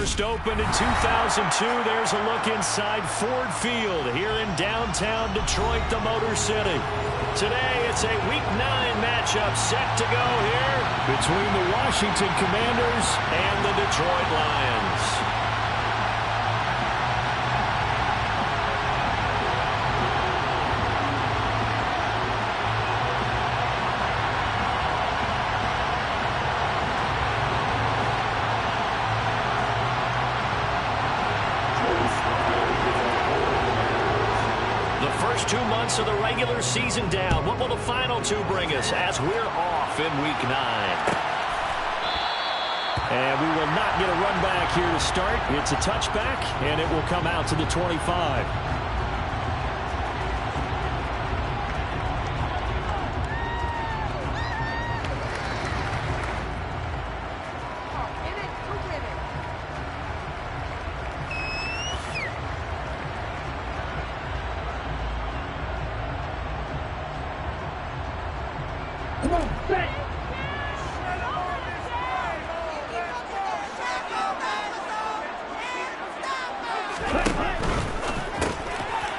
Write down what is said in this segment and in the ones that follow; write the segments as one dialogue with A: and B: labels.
A: First opened in 2002. There's a look inside Ford Field here in downtown Detroit, the Motor City. Today, it's a Week 9 matchup set to go here between the Washington Commanders and the Detroit Lions. First 2 months of the regular season down. What will the final 2 bring us as we're off in Week 9? And we will not get a run back here to start. It's a touchback, and it will come out to the 25.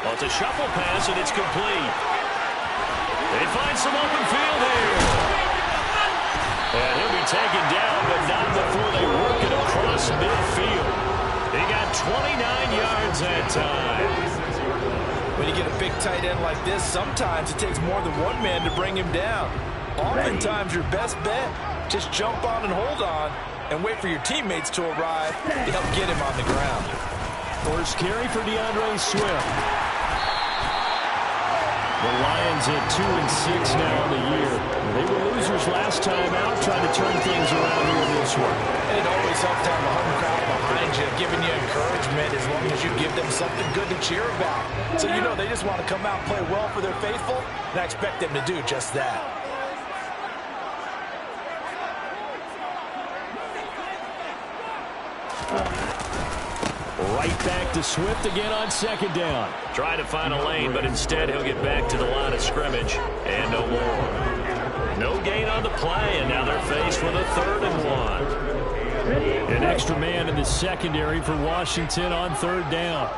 A: Well, it's a shuffle pass, and it's complete. They find some open field here. And he'll be taken down, but not before they work it across midfield. He got 29 yards that time.
B: When you get a big tight end like this, sometimes it takes more than one man to bring him down. Oftentimes, your best bet, just jump on and hold on and wait for your teammates to arrive to help get him on the ground.
A: First carry for DeAndre Swift. The Lions at 2-6 now in the year. They were losers last time out, trying to turn things around here in this one.
B: And it always helps to have a home crowd behind you, giving you encouragement as long as you give them something good to cheer about. So you know they just want to come out and play well for their faithful, and I expect them to do just that.
A: Right back to Swift again on second down. Try to find a lane, but instead he'll get back to the line of scrimmage. And no more. No gain on the play, and now they're faced with a 3rd and 1. An extra man in the secondary for Washington on 3rd down.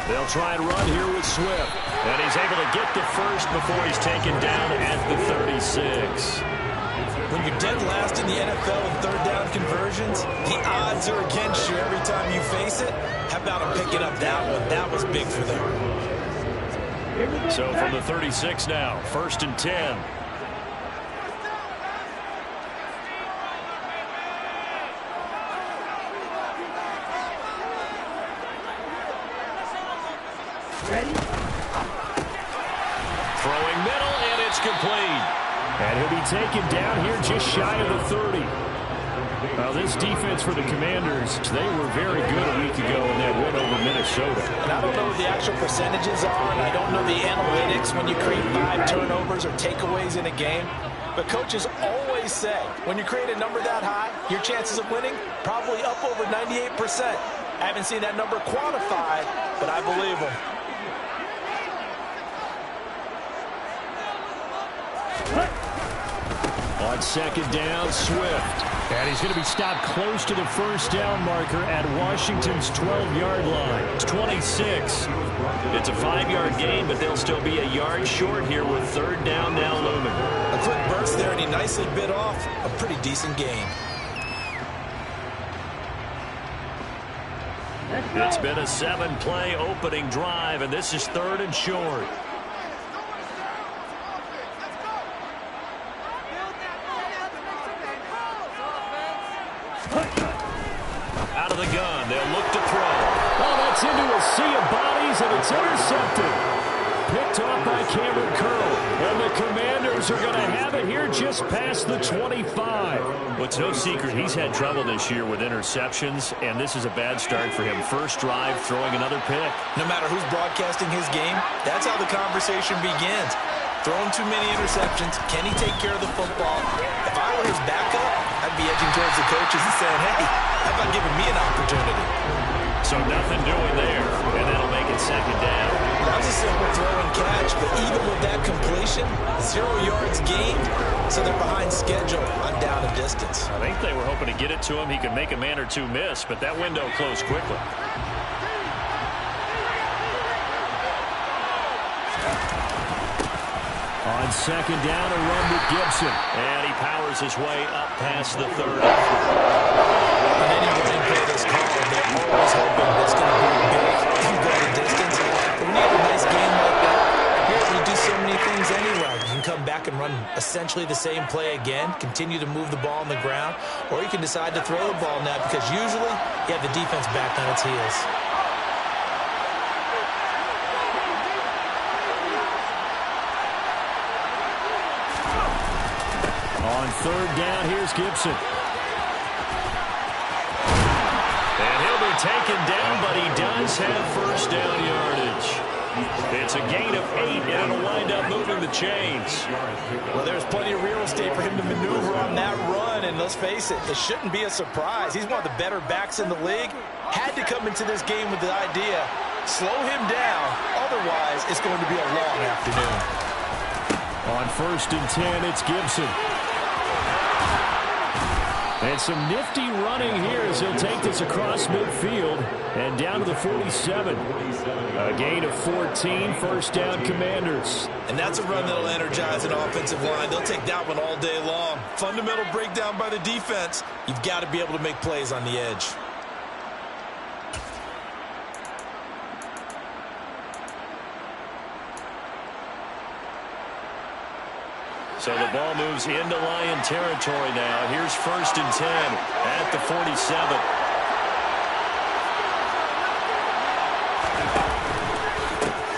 A: They'll try and run here with Swift. And he's able to get the first before he's taken down at the 36.
B: When you're dead last in the NFL in 3rd down conversions, the odds are against you every time you face it. How about him picking up that one? That was big for them.
A: So from the 36 now, 1st and 10. Throwing middle, and it's complete. And he'll be taken down here just shy of the 30. Now, this defense for the Commanders, they were very good a week ago in that win over Minnesota.
B: And I don't know what the actual percentages are, and I don't know the analytics when you create 5 turnovers or takeaways in a game. But coaches always say, when you create a number that high, your chances of winning probably up over 98%. I haven't seen that number quantified, but I believe them.
A: On second down, Swift. And he's going to be stopped close to the 1st down marker at Washington's 12-yard line. It's 26. It's a 5-yard gain, but they'll still be a yard short here with 3rd down now looming.
B: A quick burst there, and he nicely bit off a pretty decent gain.
A: It's been a 7-play opening drive, and this is 3rd and short. Out of the gun, they'll look to throw. Oh, that's into a sea of bodies, and it's intercepted. Picked off by Cameron Curl. And the Commanders are going to have it here just past the 25. Well, it's no secret he's had trouble this year with interceptions, and this is a bad start for him. First drive, throwing another pick.
B: No matter who's broadcasting his game, that's how the conversation begins. Throwing too many interceptions. Can he take care of the football? If I were his backup, I'd be edging towards the coaches and saying, hey, how about giving me an opportunity?
A: So nothing doing there, and that'll make it second down.
B: That was a simple throw and catch, but even with that completion, 0 yards gained, so they're behind schedule on down and distance.
A: I think they were hoping to get it to him. He could make a man or two miss, but that window closed quickly. On second down, a run with Gibson. And he powers his way up past the 30.
B: On any running play that's called, they're always hoping it's going to be big and go the distance. But when you have a nice game like that, here you do so many things anyway. You can come back and run essentially the same play again, continue to move the ball on the ground, or you can decide to throw the ball now because usually you have the defense back on its heels.
A: On third down, here's Gibson. And he'll be taken down, but he does have first down yardage. It's a gain of 8, and it'll wind up moving the chains.
B: Well, there's plenty of real estate for him to maneuver on that run, and let's face it, it shouldn't be a surprise. He's one of the better backs in the league. Had to come into this game with the idea, slow him down, otherwise it's going to be a long afternoon.
A: On first and 10, it's Gibson. And some nifty running here as he'll take this across midfield and down to the 47. A gain of 14, first down Commanders.
B: And that's a run that'll energize an offensive line. They'll take that one all day long. Fundamental breakdown by the defense. You've got to be able to make plays on the edge.
A: So the ball moves into Lion territory now. Here's first and 10 at the 47.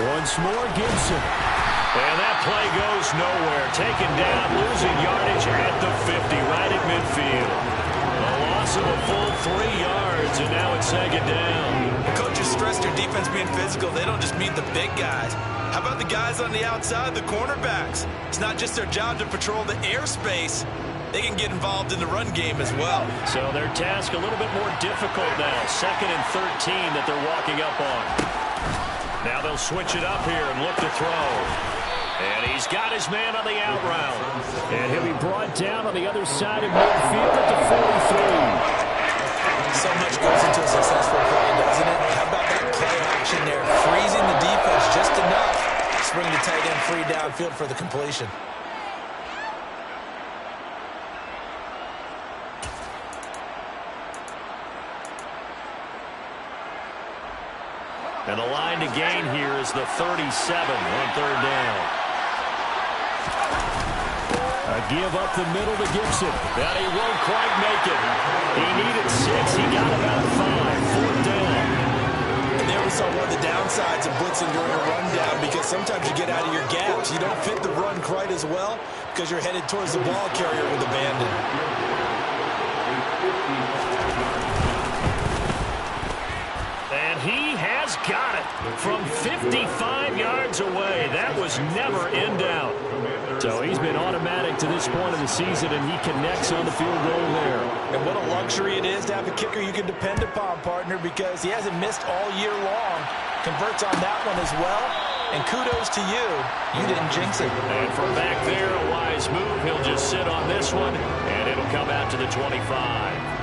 A: Once more, Gibson. And that play goes nowhere. Taken down, losing yardage at the 50, right at midfield. A loss of a full 3 yards, and now it's second down.
B: The coaches stress their defense being physical. They don't just meet the big guys. How about the guys on the outside, the cornerbacks? It's not just their job to patrol the airspace. They can get involved in the run game as well.
A: So their task a little bit more difficult now. Second and 13 that they're walking up on. Now they'll switch it up here and look to throw. And he's got his man on the out route. And he'll be brought down on the other side of midfield at the 43.
B: So much goes into a successful play, doesn't it? How about that play action there? Freezing the defense just enough to bring the tight end free downfield for the completion.
A: And the line to gain here is the 37 on third down. A give up the middle to Gibson. But he won't quite make it. He needed 6. He got about 5. Fourth down.
B: And there we saw one of the downsides of blitzing during a rundown because sometimes you get out of your gaps. You don't fit the run quite as well because you're headed towards the ball carrier with abandon.
A: And he has got it from 55 yards away. That was never in doubt. So he's been automatic to this point of the season, and he connects on the field goal there.
B: And what a luxury it is to have a kicker you can depend upon, partner, because he hasn't missed all year long. Converts on that one as well. And kudos to you. You didn't jinx it.
A: And from back there, a wise move. He'll just sit on this one, and it'll come out to the 25.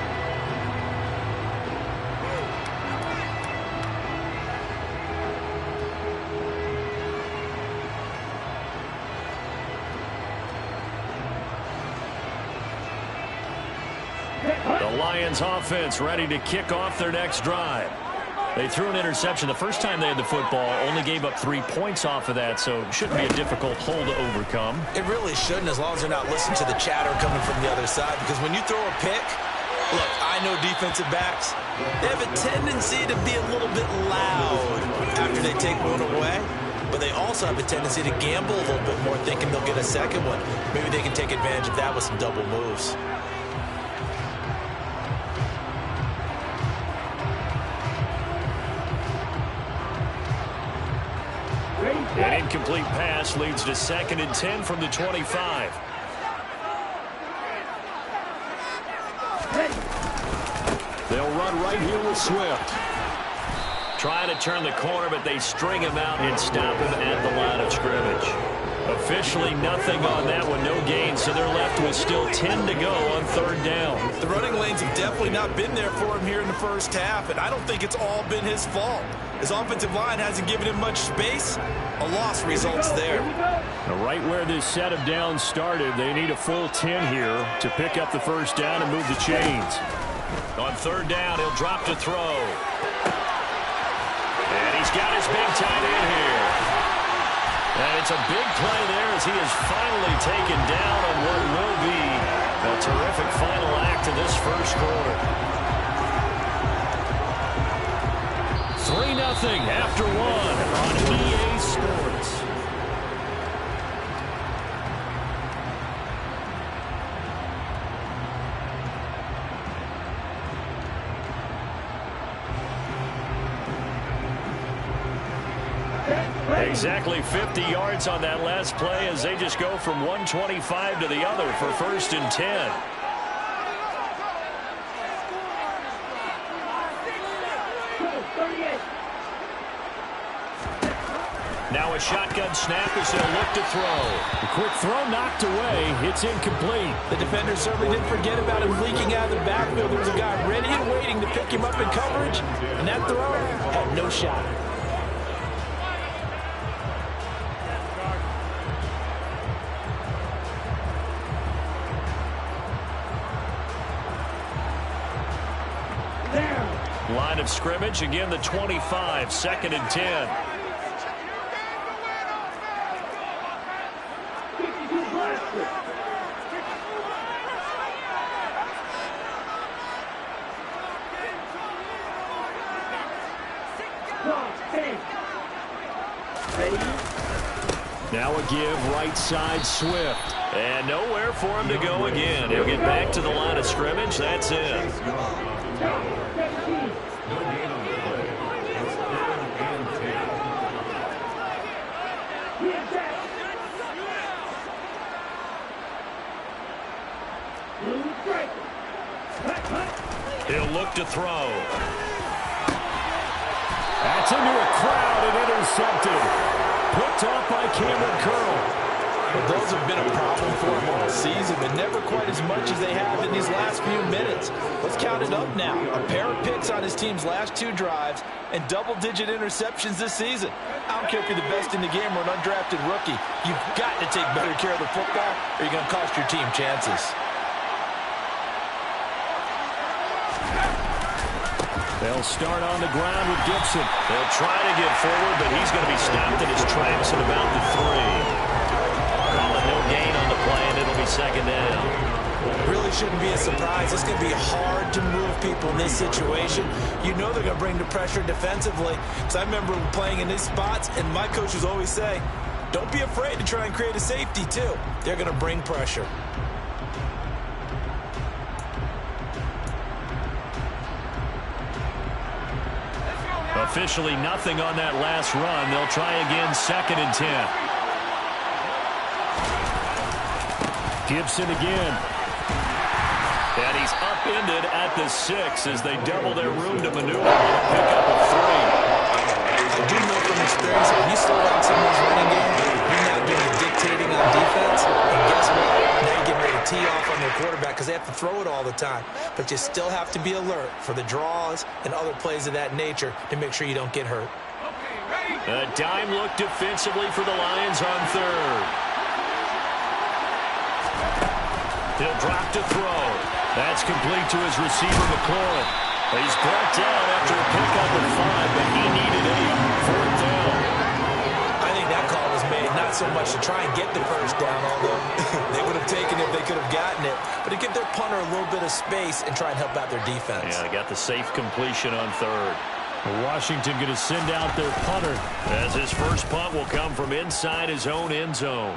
A: The Lions offense ready to kick off their next drive. They threw an interception the first time they had the football, only gave up 3 points off of that, so it shouldn't be a difficult hole to overcome.
B: It really shouldn't, as long as they're not listening to the chatter coming from the other side, because when you throw a pick, look, I know defensive backs, they have a tendency to be a little bit loud after they take one away, but they also have a tendency to gamble a little bit more, thinking they'll get a second one. Maybe they can take advantage of that with some double moves.
A: And he incomplete pass leads to 2nd and 10 from the 25. They'll run right here with Swift. Trying to turn the corner, but they string him out and stop him at the line of scrimmage. Officially nothing on that one, no gain, so they're left with still 10 to go on 3rd down.
B: The running lanes have definitely not been there for him here in the first half, and I don't think it's all been his fault. His offensive line hasn't given him much space. A loss results there.
A: Now, right where this set of downs started, they need a full 10 here to pick up the 1st down and move the chains. On 3rd down, he'll drop to throw. And he's got his big tight end here. And it's a big play there as he is finally taken down on what will be a terrific final act of this first quarter. 3-0 after 1 on EA Sports. Exactly 50 yards on that last play as they just go from 125 to the other for 1st and 10. Now a shotgun snap as they'll look to throw. The quick throw knocked away. It's incomplete.
B: The defender certainly didn't forget about him leaking out of the backfield. There was a guy ready and waiting to pick him up in coverage, and that throw had no shot.
A: Line of scrimmage, again the 25, 2nd and 10. Now a give right side Swift. And nowhere for him to go again. He'll get back to the line of scrimmage. That's it. He'll look to throw. That's into a crowd and intercepted. Picked off by Cameron Curl.
B: Well, those have been a problem for him all season, but never quite as much as they have in these last few minutes. Let's count it up now. A pair of picks on his team's last 2 drives and double-digit interceptions this season. I don't care if you're the best in the game or an undrafted rookie. You've got to take better care of the football or you're going to cost your team chances.
A: They'll start on the ground with Gibson. They'll try to get forward, but he's going to be stopped in his tracks at about the 3. Calling no gain on the play, and it'll be 2nd down.
B: Really shouldn't be a surprise. It's going to be hard to move people in this situation. You know they're going to bring the pressure defensively. Because I remember playing in these spots, and my coaches always say, don't be afraid to try and create a safety, too. They're going to bring pressure.
A: Officially nothing on that last run. They'll try again, 2nd and 10. Gibson again. And he's upended at the 6 as they double their room to maneuver and pick up a 3.
B: I do know from experience that when you slow down someone's running game, you're not doing the dictating on defense. And guess what? Now you're getting ready to tee off on their quarterback because they have to throw it all the time. But you still have to be alert for the draws and other plays of that nature to make sure you don't get hurt.
A: A dime look defensively for the Lions on 3rd. He'll drop to throw. That's complete to his receiver, McLaurin. He's brought down after a pickup of 5, but he needed 8. 4th down.
B: I think that call was made not so much to try and get the 1st down, although they would have taken it if they could have gotten it, but to give their punter a little bit of space and try and help out their defense.
A: Yeah, they got the safe completion on 3rd. Washington going to send out their punter, as his first punt will come from inside his own end zone.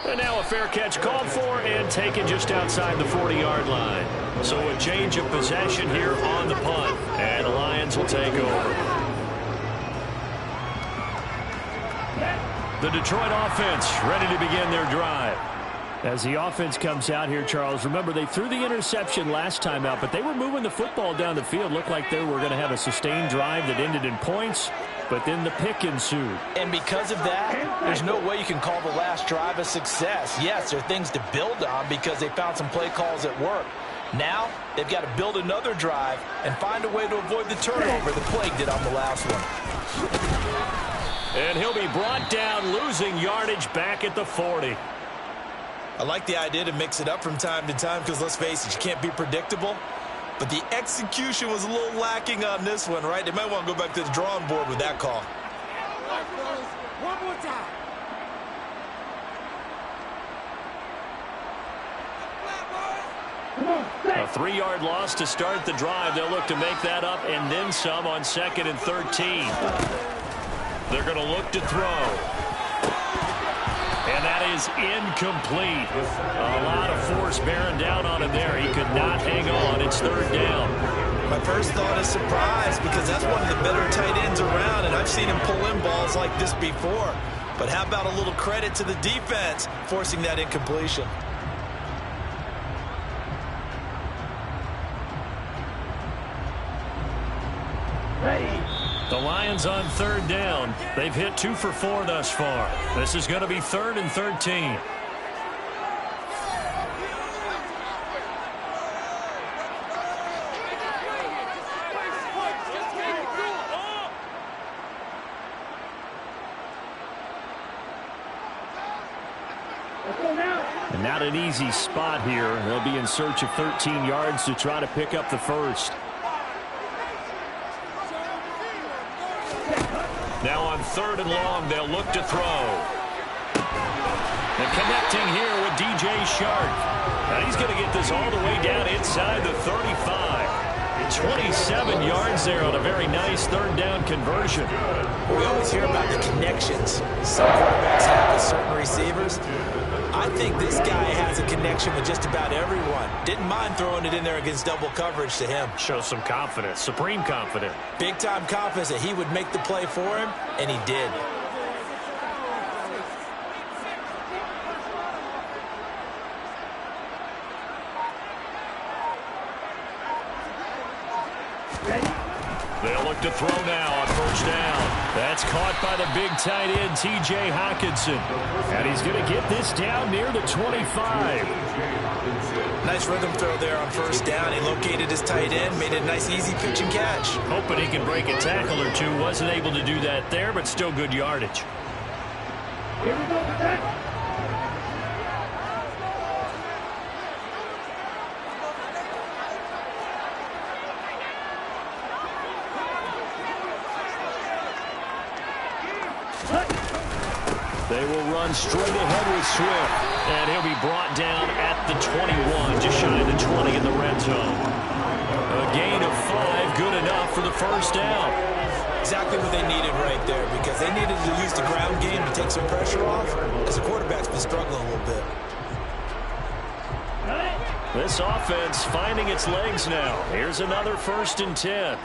A: And now a fair catch called for and taken just outside the 40-yard line. So a change of possession here on the punt, and the Lions will take over. The Detroit offense ready to begin their drive. As the offense comes out here, Charles, remember they threw the interception last time out, but they were moving the football down the field. Looked like they were going to have a sustained drive that ended in points, but then the pick ensued.
B: And because of that, there's no way you can call the last drive a success. Yes, there are things to build on because they found some play calls at work. Now, they've got to build another drive and find a way to avoid the turnover the Plague did on the last one.
A: And he'll be brought down, losing yardage back at the 40.
B: I like the idea to mix it up from time to time because, let's face it, you can't be predictable. But the execution was a little lacking on this one, right? They might want to go back to the drawing board with that call.
C: One more time.
A: A 3-yard loss to start the drive. They'll look to make that up and then some on 2nd and 13. They're going to look to throw. And that is incomplete. A lot of force bearing down on him there. He could not hang on. It's 3rd down.
B: My first thought is surprise because that's one of the better tight ends around, and I've seen him pull in balls like this before. But how about a little credit to the defense forcing that incompletion?
A: The Lions on 3rd down. They've hit 2 for 4 thus far. This is going to be 3rd and 13. And not an easy spot here. They'll be in search of 13 yards to try to pick up the first. Now on 3rd and long, they'll look to throw. And connecting here with DJ Shark. Now he's going to get this all the way down inside the 35. 27 yards there on a very nice 3rd down conversion.
B: We always hear about the connections some quarterbacks have with certain receivers. I think this guy has a connection with just about everyone. Didn't mind throwing it in there against double coverage to him.
A: Shows some confidence, supreme confidence.
B: Big-time confidence that he would make the play for him, and he did.
A: They'll look to throw now on 1st down. That's caught by the big tight end, T.J. Hockenson. And he's going to get this down near the 25.
B: Nice rhythm throw there on 1st down. He located his tight end, made it a nice, easy pitch and catch.
A: Hoping he can break a tackle or two. Wasn't able to do that there, but still good yardage.
C: Here we go.
A: They will run straight ahead with Swift. And he'll be brought down at the 21, just shy of the 20 in the red zone. A gain of 5, good enough for the 1st down.
B: Exactly what they needed right there because they needed to use the ground game to take some pressure off as the quarterback's been struggling a little bit.
A: This offense finding its legs now. Here's another 1st and 10.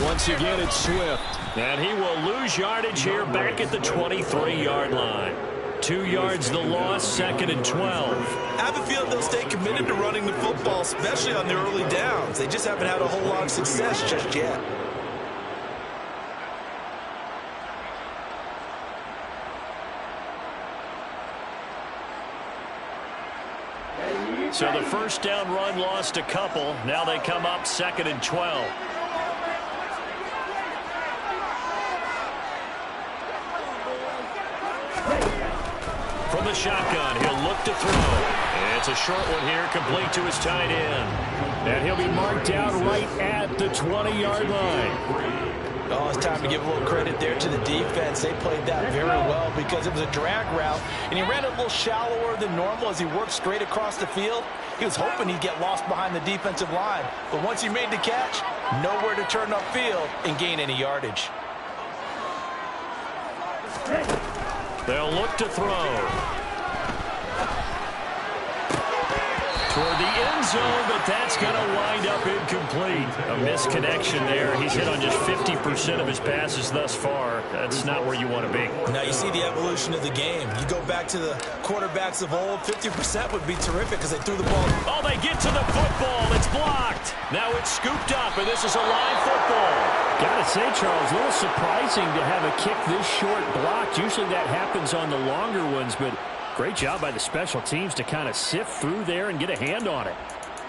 A: Once again, it's Swift. And he will lose yardage here back at the 23-yard line. 2 yards the loss, 2nd and 12.
B: I have a feeling they'll stay committed to running the football, especially on their early downs. They just haven't had a whole lot of success just yet.
A: So the 1st down run lost a couple. Now they come up 2nd and 12. From the shotgun, he'll look to throw. It's a short one here, complete to his tight end. And he'll be marked out right at the 20-yard line.
B: Oh, it's time to give a little credit there to the defense. They played that very well because it was a drag route, and he ran it a little shallower than normal as he worked straight across the field. He was hoping he'd get lost behind the defensive line, but once he made the catch, nowhere to turn upfield and gain any yardage.
A: They'll look to throw. toward the end zone, but that's going to wind up incomplete. A misconnection there. He's hit on just 50% of his passes thus far. That's not where you want to be.
B: Now you see the evolution of the game. You go back to the quarterbacks of old, 50% would be terrific because they threw the ball.
A: Oh, they get to the football. It's blocked. Now it's scooped up, and this is a live football. Got to say, Charles, a little surprising to have a kick this short blocked. Usually that happens on the longer ones, but great job by the special teams to kind of sift through there and get a hand on it.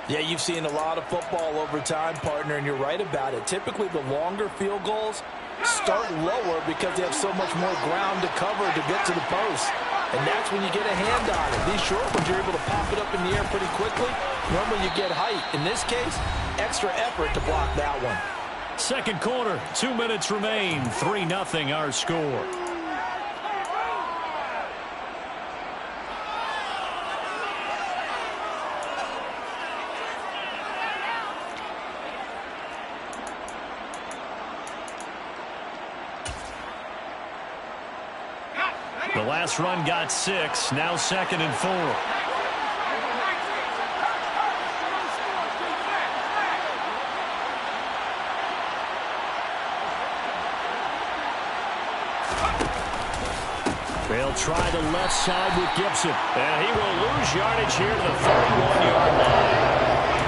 B: Yeah, you've seen a lot of football over time, partner, and you're right about it. Typically, the longer field goals start lower because they have so much more ground to cover to get to the post. And that's when you get a hand on it. These short ones, you're able to pop it up in the air pretty quickly. Normally, you get height. In this case, extra effort to block that one.
A: Second quarter, 2 minutes remain. 3-0 our score. The last run got 6, now 2nd and 4. They'll try the left side with Gibson. And he will lose yardage here to the 31-yard line.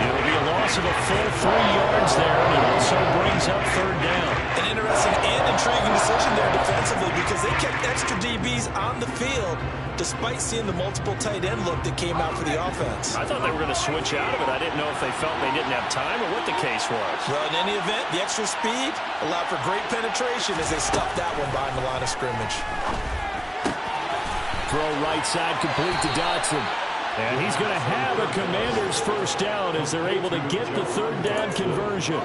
A: It'll be a loss of a full 3 yards there, and it also brings up 3rd down.
B: An interesting and intriguing decision there defensively because they kept extra DBs on the field despite seeing the multiple tight end look that came out for the offense.
A: I thought they were going to switch out of it. I didn't know if they felt they didn't have time or what the case was.
B: Well, in any event, the extra speed allowed for great penetration as they stuffed that one behind the line of scrimmage.
A: Throw right side complete to Dotson. And he's going to have a Commanders first down as they're able to get the 3rd down conversion.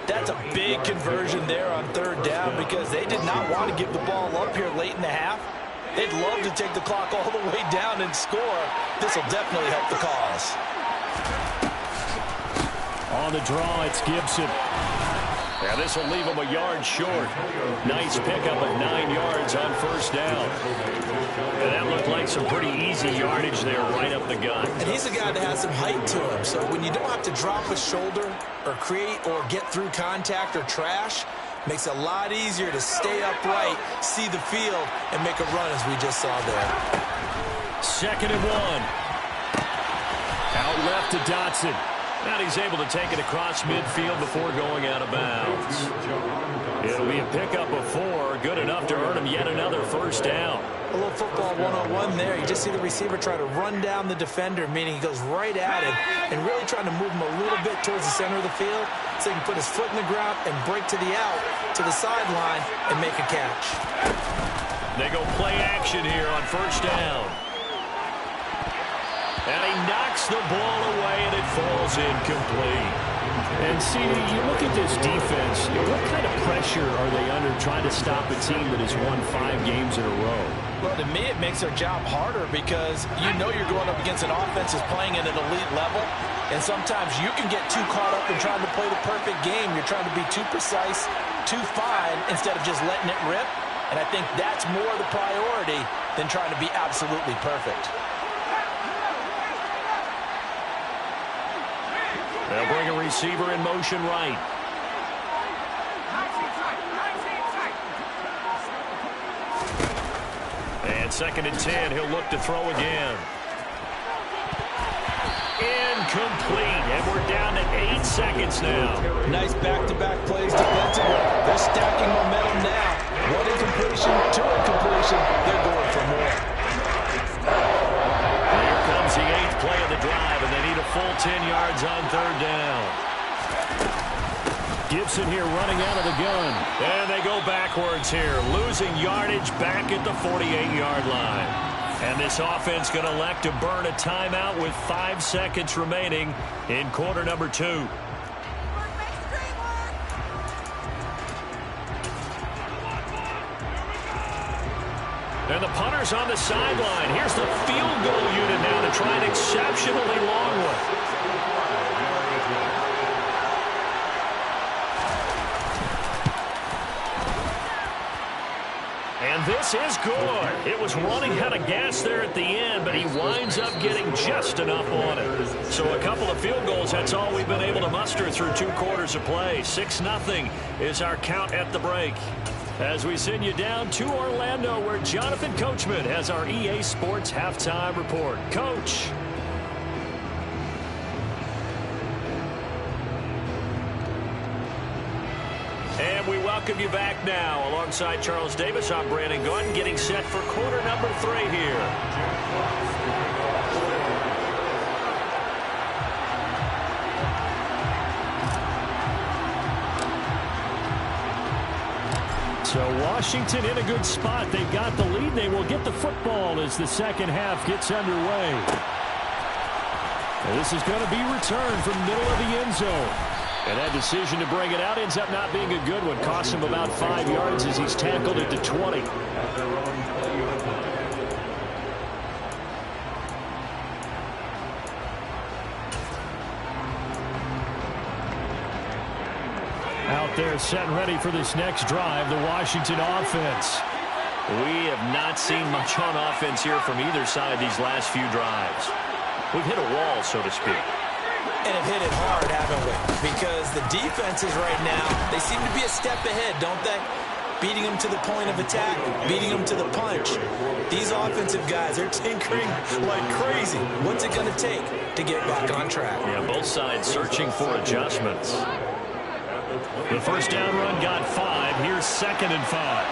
B: That's a big conversion there on 3rd down because they did not want to give the ball up here late in the half. They'd love to take the clock all the way down and score. This will definitely help the cause.
A: On the draw, it's Gibson. Yeah, this will leave him a yard short. Nice pickup of 9 yards on 1st down. And that looked like some pretty easy yardage there right up the gut.
B: And he's a guy that has some height to him. So when you don't have to drop a shoulder or create or get through contact or trash, makes it a lot easier to stay upright, see the field, and make a run as we just saw there.
A: 2nd and 1. Out left to Dotson. And he's able to take it across midfield before going out of bounds. It'll be a pickup of 4, good enough to earn him yet another 1st down.
B: A little football 101 there. You just see the receiver try to run down the defender, meaning he goes right at him and really trying to move him a little bit towards the center of the field so he can put his foot in the ground and break to the out, to the sideline, and make a catch.
A: They go play action here on 1st down. And he knocks the ball away, and it falls incomplete. And, see, you look at this defense, what kind of pressure are they under trying to stop a team that has won 5 games in a row?
B: Well, to me, it makes their job harder because you know you're going up against an offense that's playing at an elite level, and sometimes you can get too caught up in trying to play the perfect game. You're trying to be too precise, too fine, instead of just letting it rip. And I think that's more the priority than trying to be absolutely perfect.
A: They'll bring a receiver in motion right. And 2nd and 10, he'll look to throw again. Incomplete, and we're down to 8 seconds now.
B: Nice back-to-back plays defensively. They're stacking momentum now. 1 incompletion, 2 incompletion. They're going for more.
A: Here comes the 8th play of the drive, and they need a full 10 yards on 3rd down. Gibson here running out of the gun. And they go backwards here, losing yardage back at the 48-yard line. And this offense going to elect to burn a timeout with 5 seconds remaining in quarter number 2. And the punter's on the sideline. Here's the field goal unit now to try an exceptionally long one. And This is good. It was running out of gas there at the end, but he winds up getting just enough on it. So a couple of field goals, that's all we've been able to muster through 2 quarters of play. 6-0 is our count at the break. As we send you down to Orlando, where Jonathan Coachman has our EA Sports Halftime Report. Coach. And we welcome you back now. Alongside Charles Davis, I'm Brandon Gordon, getting set for quarter number 3 here. So Washington in a good spot. They've got the lead. They will get the football as the second half gets underway. And this is going to be returned from middle of the end zone. And that decision to bring it out ends up not being a good one. Costs him about 5 yards as he's tackled at the 20. Out there set and ready for this next drive, the Washington offense. We have not seen much on offense here from either side these last few drives. We've hit a wall, so to speak.
B: And have hit it hard, haven't we? Because the defenses right now, they seem to be a step ahead, don't they? Beating them to the point of attack, beating them to the punch. These offensive guys are tinkering like crazy. What's it going to take to get back on track?
A: Yeah, both sides searching for adjustments. The first down run got 5. Here's 2nd and 5.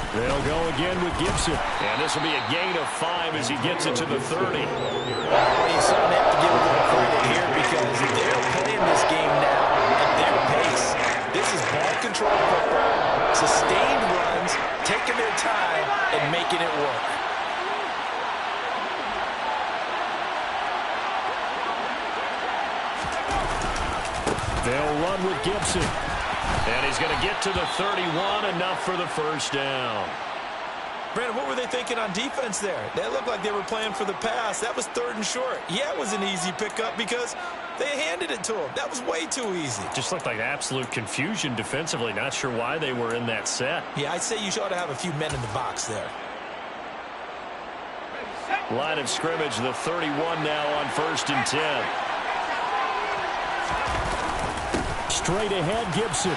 A: They'll go again with Gibson. And this will be a gain of 5 as he gets it to the 30.
B: Well, you certainly have to give a little credit here because they're playing this game now at their pace. This is ball control football, sustained runs, taking their time and making it work.
A: They'll run with Gibson. And he's going to get to the 31, enough for the first down.
B: Brandon, what were they thinking on defense there? They looked like they were playing for the pass. That was 3rd and short. Yeah, it was an easy pickup because they handed it to him. That was way too easy.
A: Just looked like absolute confusion defensively. Not sure why they were in that set.
B: Yeah, I'd say you ought to have a few men in the box there.
A: Line of scrimmage, the 31 now on 1st and 10. Straight ahead, Gibson.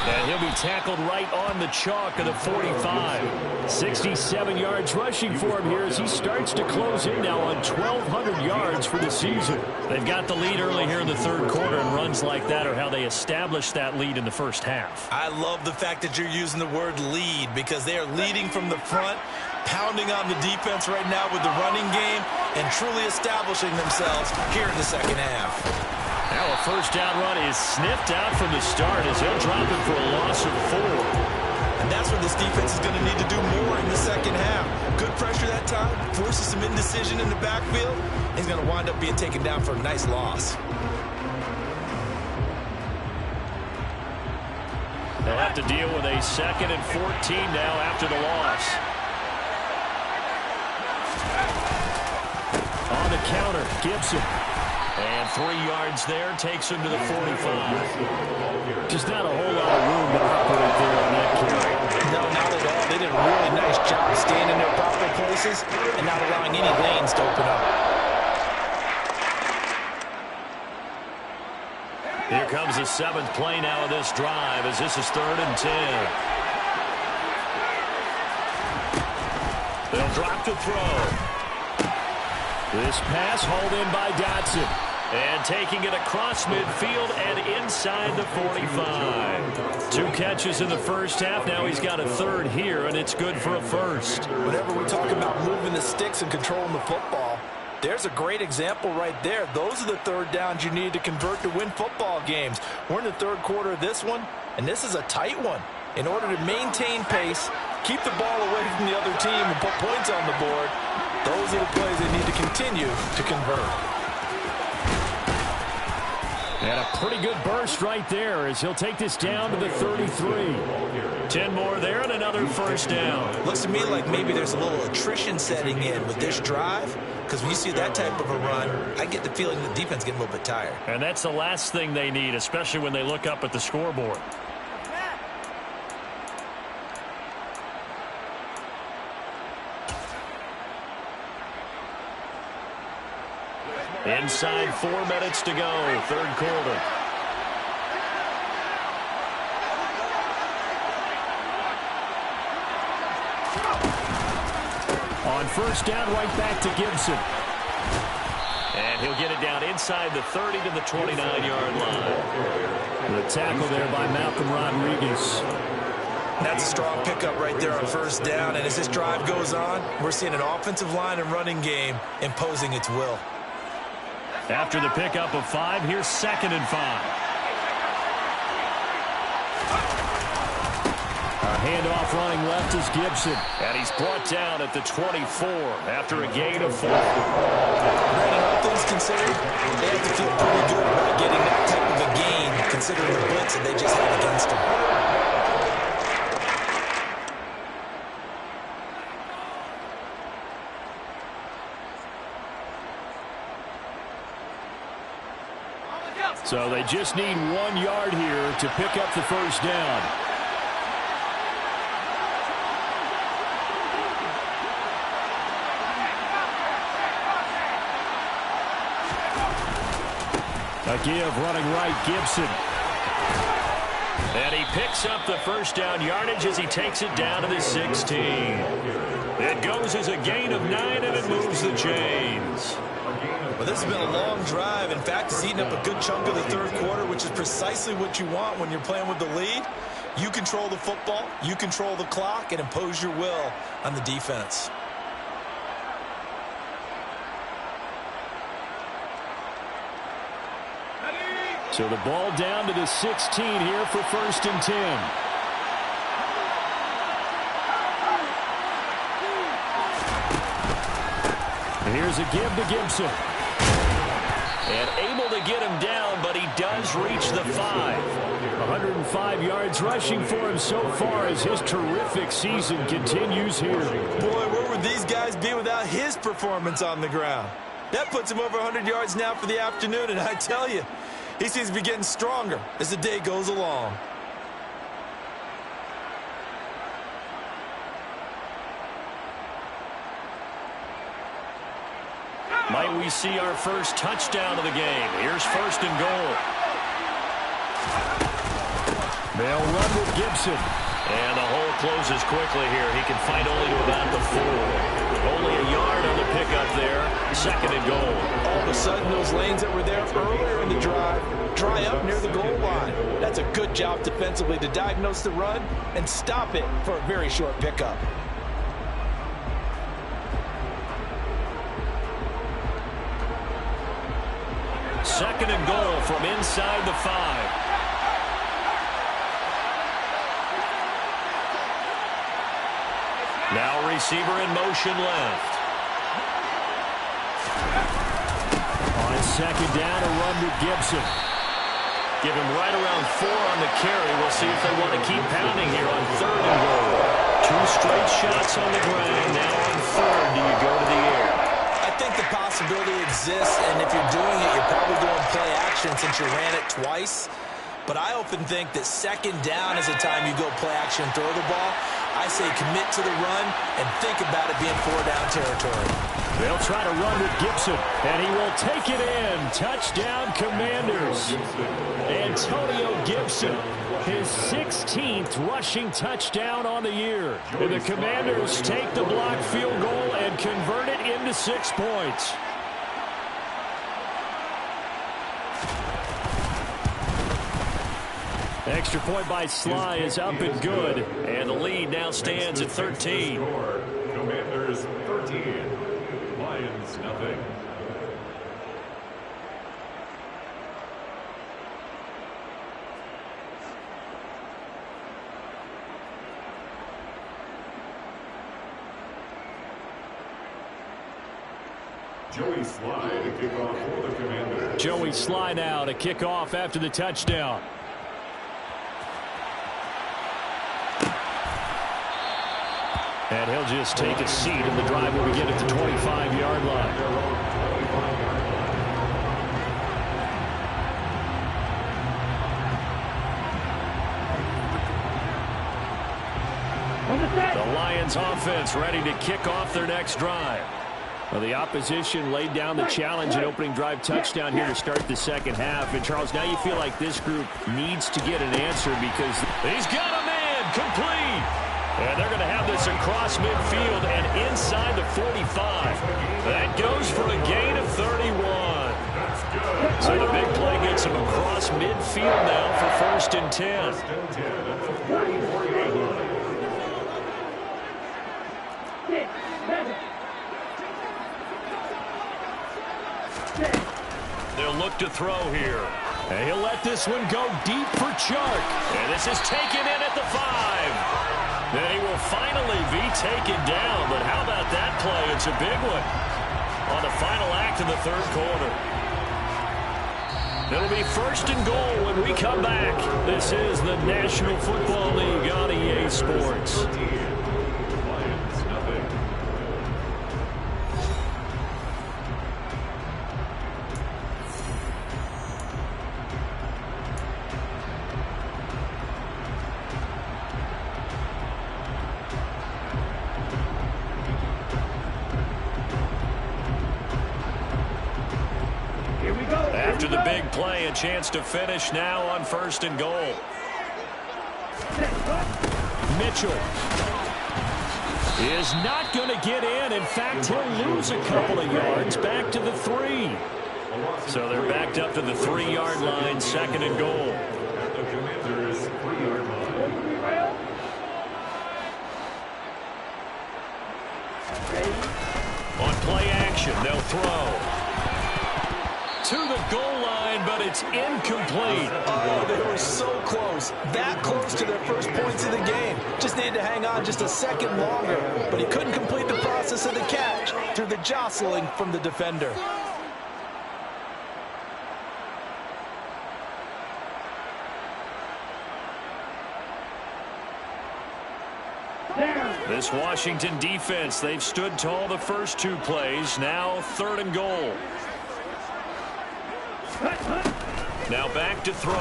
A: And he'll be tackled right on the chalk of the 45. 67 yards rushing for him here as he starts to close in now on 1,200 yards for the season. They've got the lead early here in the 3rd quarter, and runs like that are how they established that lead in the first half.
B: I love the fact that you're using the word lead because they are leading from the front, pounding on the defense right now with the running game, and truly establishing themselves here in the second half.
A: Now a first down run is sniffed out from the start as he'll drop it for a loss of 4.
B: And that's what this defense is going to need to do more in the second half. Good pressure that time, forces some indecision in the backfield. He's going to wind up being taken down for a nice loss.
A: They'll have to deal with a 2nd and 14 now after the loss. On the counter, Gibson. And 3 yards there takes him to the 45. Just not a whole lot of room to operate there on that carry.
B: No, not at all. They did a really nice job staying in their proper places and not allowing any lanes to open up.
A: Here comes the 7th play now of this drive as this is 3rd and 10. They'll drop to throw. This pass hauled in by Dotson. And taking it across midfield and inside the 45. 2 catches in the first half. Now he's got a 3rd here, and it's good for a 1st.
B: Whenever we talk about moving the sticks and controlling the football, there's a great example right there. Those are the 3rd downs you need to convert to win football games. We're in the 3rd quarter of this one, and this is a tight one. In order to maintain pace, keep the ball away from the other team, and put points on the board, those are the plays they need to continue to convert.
A: And a pretty good burst right there as he'll take this down to the 33. 10 more there and another first down.
B: Looks to me like maybe there's a little attrition setting in with this drive, because when you see that type of a run, I get the feeling the defense getting a little bit tired.
A: And that's the last thing they need, especially when they look up at the scoreboard. Inside 4 minutes to go, third quarter. On first down, right back to Gibson. And he'll get it down inside the 30 to the 29-yard line. The tackle there by Malcolm Rodriguez.
B: That's a strong pickup right there on first down. And as this drive goes on, we're seeing an offensive line and running game imposing its will.
A: After the pickup of 5, here's 2nd and 5. A handoff running left is Gibson. And he's brought down at the 24 after a gain of 4.
B: Brandon, all things considered, they have to feel pretty good about getting that type of a gain, considering the blitz that they just had against them.
A: So they just need 1 yard here to pick up the first down. A give running right, Gibson. And he picks up the first down yardage as he takes it down to the 16. It goes as a gain of 9, and it moves the chains.
B: Well, this has been a long drive. In fact, it's eaten up a good chunk of the third quarter, which is precisely what you want when you're playing with the lead. You control the football, you control the clock, and impose your will on the defense.
A: So the ball down to the 16 here for 1st and 10. And here's a give to Gibson. And able to get him down, but he does reach the 5. 105 yards rushing for him so far as his terrific season continues here.
B: Boy, where would these guys be without his performance on the ground? That puts him over 100 yards now for the afternoon, and I tell you, he seems to be getting stronger as the day goes along.
A: Might we see our first touchdown of the game? Here's 1st and goal. They'll run with Gibson. And the hole closes quickly here. He can fight only to about the 4. Only a yard on the pickup there. 2nd and goal.
B: All of a sudden, those lanes that were there earlier in the drive dry up near the goal line. That's a good job defensively to diagnose the run and stop it for a very short pickup.
A: Second and goal from inside the 5. Now receiver in motion left. On 2nd down, a run with Gibson. Give him right around 4 on the carry. We'll see if they want to keep pounding here on 3rd and goal. 2 straight shots on the ground. Now on 3rd, do you go to the air?
B: I think the possibility exists, and if you're doing it, you're probably doing play action since you ran it twice. But I often think that 2nd down is the time you go play action and throw the ball. I say commit to the run and think about it being 4-down territory.
A: They'll try to run with Gibson, and he will take it in. Touchdown, Commanders. Antonio Gibson, his 16th rushing touchdown on the year. And the Commanders take the blocked field goal and convert it into 6 points. Extra point by Sly is up and good. And the lead now stands at 13.
D: Commanders 13. Lions nothing. Joey Sly to kick off for the Commanders.
A: Joey Sly now to kick off after the touchdown. And he'll just take a seat, and the drive will begin at the 25-yard line. The Lions offense ready to kick off their next drive. Well, the opposition laid down the challenge and opening drive touchdown here to start the second half. And, Charles, now you feel like this group needs to get an answer because he's got a man complete. And they're going to have this across midfield and inside the 45. That goes for a gain of 31. So the big play gets him across midfield now for 1st and 10. They'll look to throw here. And he'll let this one go deep for Chark. And this is taken in at the 5. Then he will finally be taken down. But how about that play? It's a big one on the final act of the 3rd quarter. It'll be 1st and goal when we come back. This is the National Football League on EA Sports. After the big play, a chance to finish now on 1st and goal. Mitchell is not going to get in. In fact, he'll lose a couple of yards back to the 3. So they're backed up to the 3-yard line, 2nd and goal.
D: At the Commanders' 3-yard line.
A: On play action, they'll throw to the goal line, but it's incomplete.
B: Oh, they were so close. That close to their first points of the game. Just needed to hang on just a second longer. But he couldn't complete the process of the catch through the jostling from the defender.
A: This Washington defense, they've stood tall the first 2 plays. Now 3rd and goal. Now back to throw.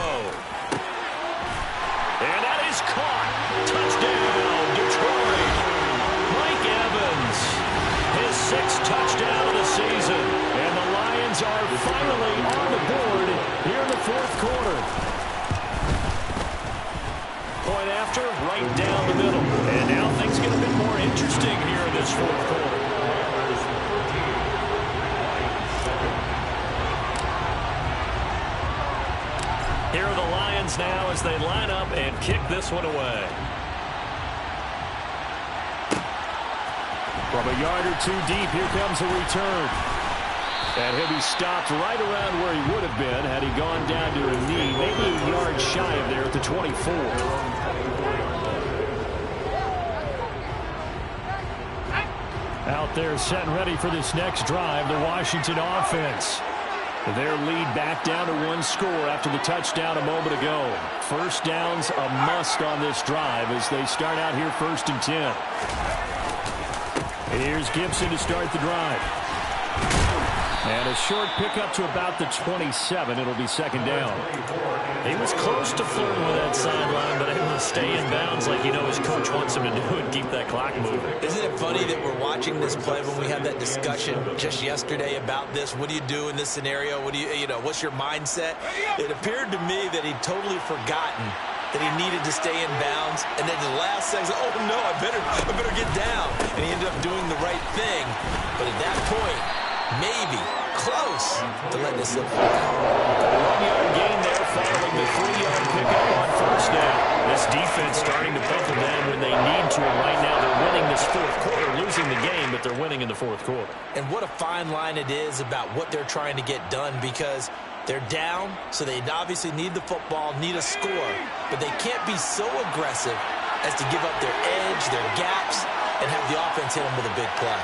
A: And that is caught. Touchdown, Detroit. Mike Evans, his 6th touchdown of the season. And the Lions are finally on the board here in the 4th quarter. Point after, right down the middle. And now things get a bit more interesting here in this 4th quarter. Here are the Lions now as they line up and kick this one away. From a yard or 2 deep, here comes a return. And he'll be stopped right around where he would have been had he gone down to a knee, maybe a yard shy of there at the 24. Out there set and ready for this next drive, the Washington offense. Their lead back down to 1 score after the touchdown a moment ago. 1st down's a must on this drive as they start out here 1st and 10. Here's Gibson to start the drive. And a short pickup to about the 27. It'll be 2nd down. He was close to flirting with that sideline, but able to stay in bounds like you know his coach wants him to do and keep that clock moving.
B: Isn't it funny that we're watching this play when we had that discussion just yesterday about this? What do you do in this scenario? What do you know, what's your mindset? It appeared to me that he'd totally forgotten that he needed to stay in bounds, and then the last second, oh no, I better get down. And he ended up doing the right thing. But at that point, maybe close to letting this slip.
A: 1-yard gain there following the 3-yard pickup on 1st down. This defense starting to buckle down when they need to, and right now they're winning this 4th quarter, losing the game, but they're winning in the 4th quarter.
B: And what a fine line it is about what they're trying to get done, because they're down, so they obviously need the football, need a score, but they can't be so aggressive as to give up their edge, their gaps, and have the offense hit them with a big play.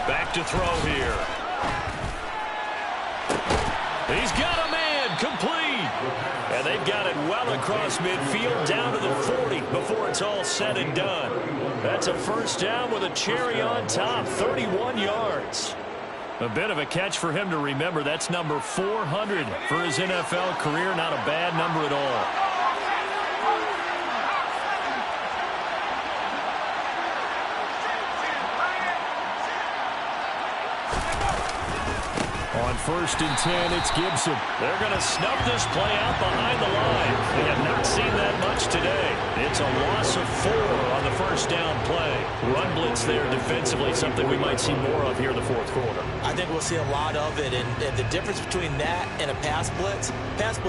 A: Back to throw here. He's got a man complete. And they they've got it well across midfield down to the 40 before it's all said and done. That's a first down with a cherry on top, 31 yards. A bit of a catch for him to remember. That's number 400 for his NFL career. Not a bad number at all. On 1st and 10, it's Gibson. They're going to snub this play out behind the line. They have not seen that much today. It's a loss of 4 on the first down play. Run blitz there defensively, something we might see more of here in the 4th quarter.
B: I think we'll see a lot of it, and the difference between that and a pass blitz,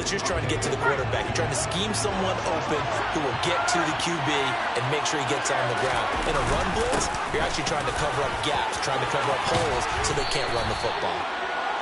B: you're trying to get to the quarterback. You're trying to scheme someone open who will get to the QB and make sure he gets on the ground. In a run blitz, you're actually trying to cover up gaps, trying to cover up holes so they can't run the football.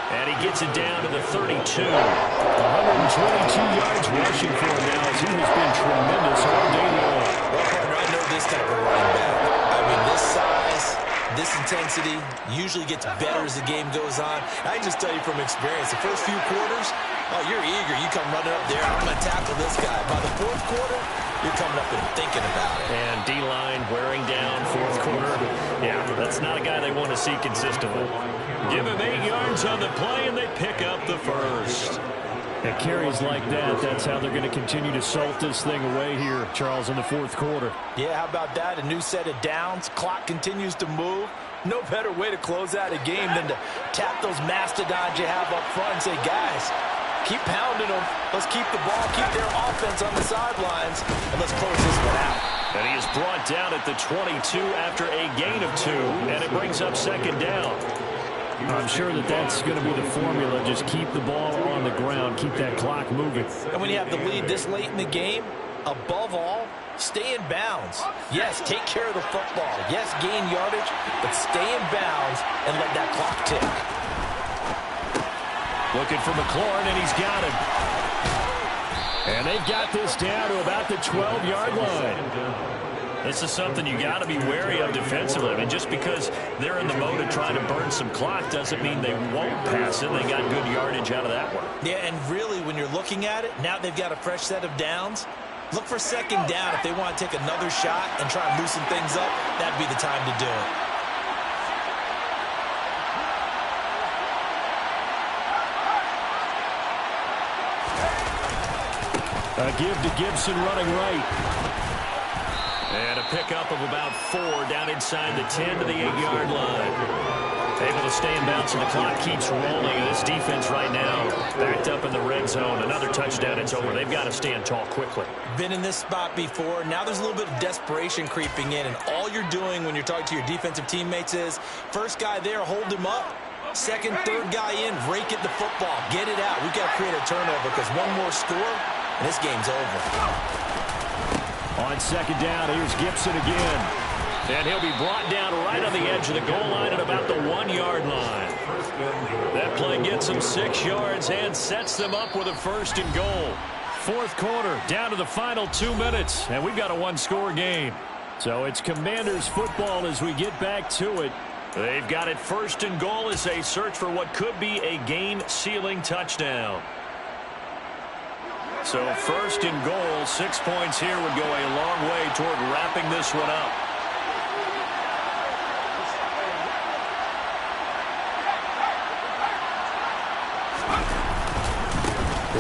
A: And he gets it down to the 32. 122 yards rushing for him now as he has been tremendous all day long.
B: Well, partner, I know this type of running back. I mean, this size, this intensity usually gets better as the game goes on. I can just tell you from experience, the first few quarters, oh, you're eager. You come running up there, I'm going to tackle this guy. By the 4th quarter, you're coming up and thinking about it.
A: And D-line wearing down 4th quarter. Yeah, that's not a guy they want to see consistently. Give him 8 yards on the play, and they pick up the first. At carries like that, that's how they're going to continue to salt this thing away here, Charles, in the 4th quarter.
B: Yeah, how about that? A new set of downs. Clock continues to move. No better way to close out a game than to tap those mastodons you have up front and say, guys, keep pounding them. Let's keep the ball, keep their offense on the sidelines, and let's close this one out.
A: And he is brought down at the 22 after a gain of 2, and it brings up 2nd down. I'm sure that's going to be the formula. Just keep the ball on the ground, keep that clock moving.
B: And when you have the lead this late in the game, above all, stay in bounds. Yes, take care of the football. Yes, gain yardage, but stay in bounds and let that clock tick.
A: Looking for McLaurin, and he's got him. And they've got this down to about the 12-yard line. This is something you got to be wary of defensively. I mean, just because they're in the mode of trying to burn some clock doesn't mean they won't pass it. They got good yardage out of that one.
B: Yeah, and really, when you're looking at it, now they've got a fresh set of downs. Look for 2nd down. If they want to take another shot and try and loosen things up, that'd be the time to do it.
A: A give to Gibson running right. And a pickup of about 4 down inside the 10 to the 8-yard line. Able to stay in bounds, and the clock keeps rolling. This defense right now backed up in the red zone. Another touchdown, it's over. They've got to stand tall quickly.
B: Been in this spot before. Now there's a little bit of desperation creeping in, and all you're doing when you're talking to your defensive teammates is, first guy there, hold him up. Second, third guy in, rake at the football. Get it out. We've got to create a turnover because one more score, and this game's over.
A: On 2nd down, here's Gibson again. And he'll be brought down right on the edge of the goal line at about the 1-yard line. That play gets them 6 yards and sets them up with a 1st and goal. 4th quarter, down to the final 2 minutes, and we've got a 1-score game. So it's Commanders football as we get back to it. They've got it 1st and goal as they search for what could be a game-sealing touchdown. So 1st and goal, 6 points here would go a long way toward wrapping this one up.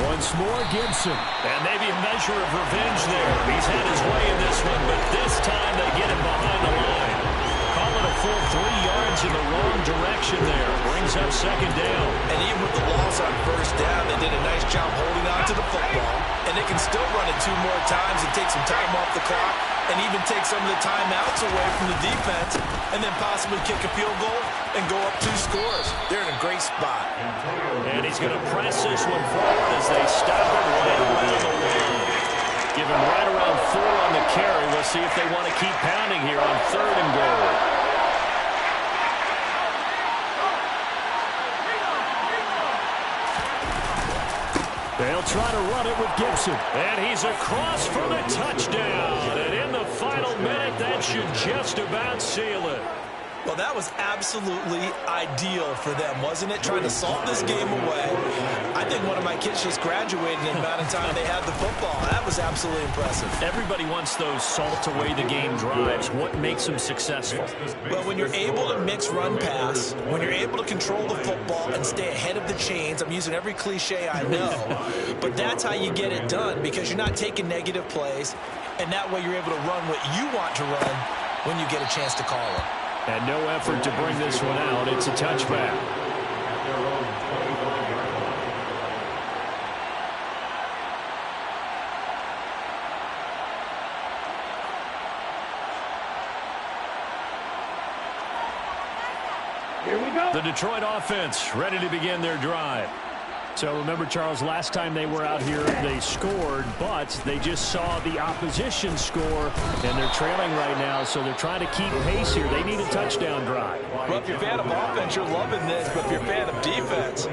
A: Once more, Gibson. And maybe a measure of revenge there. He's had his way in this one, but this time they get him behind the line. Call it a full 3 yards in the wrong direction there. Brings up 2nd down.
B: And even with the loss on 1st down, they did a nice job holding on to the football. And they can still run it 2 more times and take some time off the clock and even take some of the timeouts away from the defense and then possibly kick a field goal and go up 2 scores. They're in a great spot.
A: And he's going to press this one forward as they stop it right around the line. Give him right around 4 on the carry. We'll see if they want to keep pounding here on 3rd and goal. They'll try to run it with Gibson. And he's across for the touchdown. And in the final minute, that should just about seal it.
B: Well, that was absolutely ideal for them, wasn't it? Trying to salt this game away. I think one of my kids just graduated in the amount of time they had the football. That was absolutely impressive.
A: Everybody wants those salt-away-the-game drives. What makes them successful?
B: Well, when you're able to mix run-pass, when you're able to control the football and stay ahead of the chains, I'm using every cliche I know, but that's how you get it done because you're not taking negative plays, and that way you're able to run what you want to run when you get a chance to call it.
A: And no effort to bring this one out. It's a touchback.
C: Here we go.
A: The Detroit offense ready to begin their drive. So remember, Charles, last time they were out here, they scored, but they just saw the opposition score, and they're trailing right now, so they're trying to keep pace here. They need a touchdown drive.
B: Well, if you're a fan of offense, you're loving this, but if you're a fan of defense,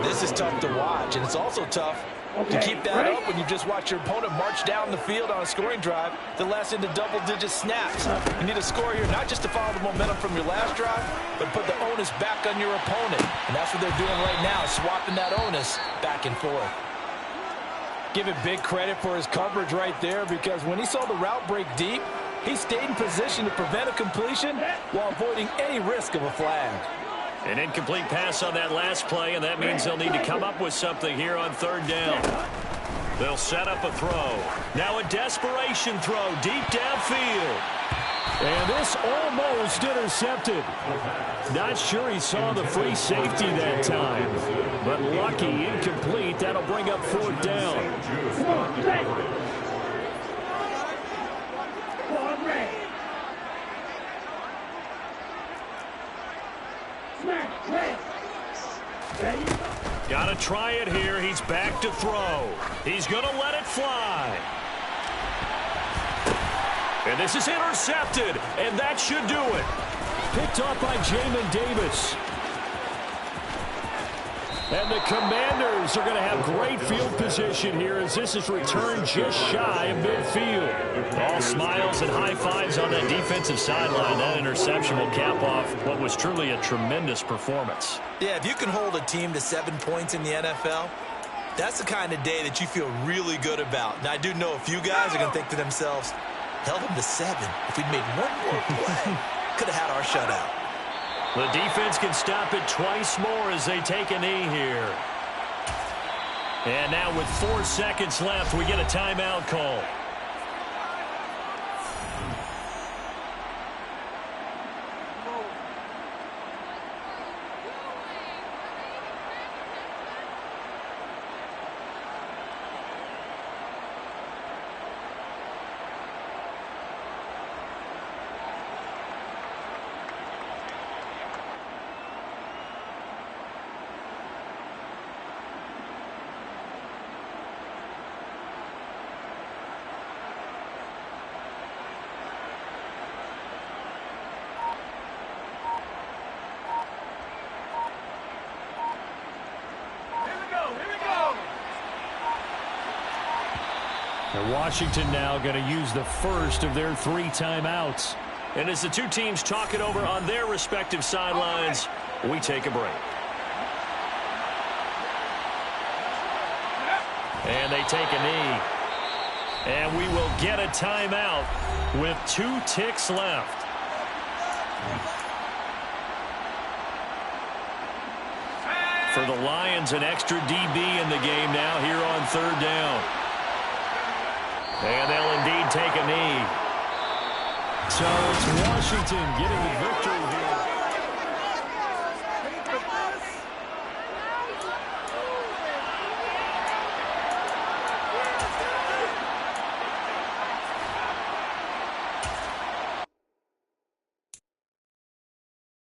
B: this is tough to watch, and it's also tough to keep that up when you just watch your opponent march down the field on a scoring drive that lasts into double-digit snaps. You need a score here not just to follow the momentum from your last drive, but put the onus back on your opponent. And that's what they're doing right now, swapping that onus back and forth. Give it big credit for his coverage right there because when he saw the route break deep, he stayed in position to prevent a completion while avoiding any risk of a flag.
A: An incomplete pass on that last play, and that means they'll need to come up with something here on third down. They'll set up a throw. Now a desperation throw deep downfield. And this almost intercepted. Not sure he saw the free safety that time. But lucky, incomplete. That'll bring up fourth down. Got to try it here. He's back to throw. He's going to let it fly. And this is intercepted, and that should do it. Picked off by Jamin Davis. And the Commanders are going to have great field position here as this is returned just shy of midfield. All smiles and high fives on that defensive sideline. That interception will cap off what was truly a tremendous performance.
B: Yeah, if you can hold a team to 7 points in the NFL, that's the kind of day that you feel really good about. Now, I do know a few guys are going to think to themselves, held them to 7. If we'd made one more play, could have had our shutout.
A: The defense can stop it twice more as they take a knee here. And now with 4 seconds left, we get a timeout call. And Washington now going to use the first of their 3 timeouts. And as the two teams talk it over on their respective sidelines, we take a break. And they take a knee. And we will get a timeout with 2 ticks left. For the Lions, an extra DB in the game now here on third down. And they'll indeed take a knee. So it's Washington getting the victory here.